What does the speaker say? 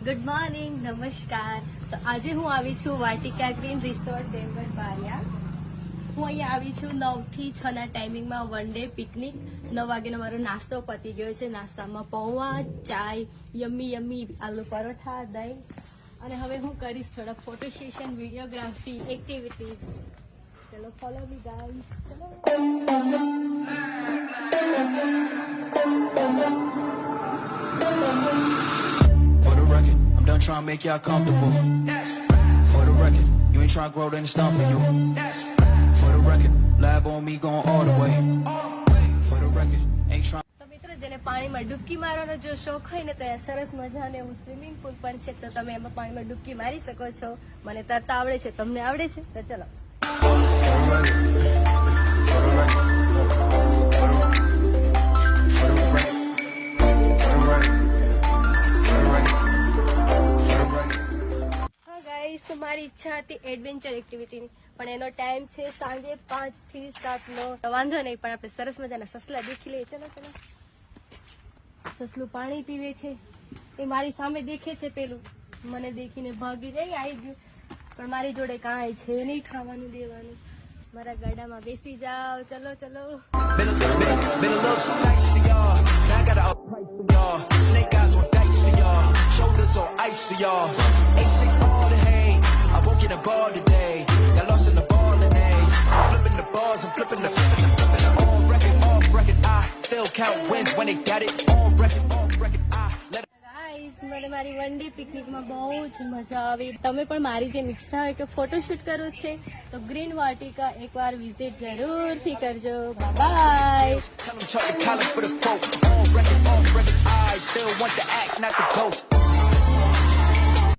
Good morning, નમસ્કાર. તો આજે હું આવી છું વાટિકા ગ્રીન રિસોર્ટ ડેમર બારિયા. હું અહીંયા આવી છું 9 થી 6 ના ટાઈમિંગમાં વન ડે પિકનિક. 9 વાગ્યાનો મારો નાસ્તો પતી ગયો છે. નાસ્તામાં પૌવા, ચાય, યમ્મી આલુ પરોઠા, દહીં, અને હવે હું કરીશ થોડા ફોટો સેશન, વિડીયોગ્રાફી, એક્ટિવિટીઝ. ચલો follow me guys. For the record, I'm done trying to make y'all comfortable. For the record, you ain't trying to grow, then it's done for you. For the record, lab on me going all the way. For the record, ain't trying. તો મિત્રો, જેને પાણીમાં ડૂબકી મારવાનો જો શોખ હોય ને, તો અહીંયા સરસ મજાનું એવું સ્વિમિંગ પુલ પણ છે. તો તમે એમાં પાણીમાં ડૂબકી મારી શકો છો. મને તરતા આવડે છે, તમને આવડે છે? તો ચલો. તો મારી ઈચ્છા હતી એડવેન્ચર એક્ટિવિટીની, પણ એનો ટાઈમ છે સાંજે 5 થી 7 નો. વાંધો નહીં, પણ આપણે સરસ મજાના સસલા દેખી લઈએ. ચલો ચલો. સસલું પાણી પીવે છે, એ મારી સામે દેખે છે. પેલું મને દેખીને ભાગી જાય, આવી ગયું. પણ મારી જોડે કાંઈ છે નહીં ખાવાનું દેવાનું. મારા ગાડામાં બેસી જાઓ. ચલો ચલો. Been a little too nice for y'all. Now I got a price for y'all. Snake eyes on dice for y'all. Shoulders on ice for y'all. A6 all the hate. I won't get a ball today. Got lost in the ball and A's. Flipping the balls and flipping the on record, off record. I still count wins when they got it on record, off record. I let guys, મને મારી one day પિકનિકમાં બહુ જ મજા આવી. તમે પણ મારી જેમ ઈચ્છતા હોય કે ફોટોશૂટ કરવું છે, તો ગ્રીન વાટિકા એકવાર વિઝિટ જરૂરથી કરજો. By. tell them Chuck the collar for the quote. On record, off record. I still want the act, not the ghost.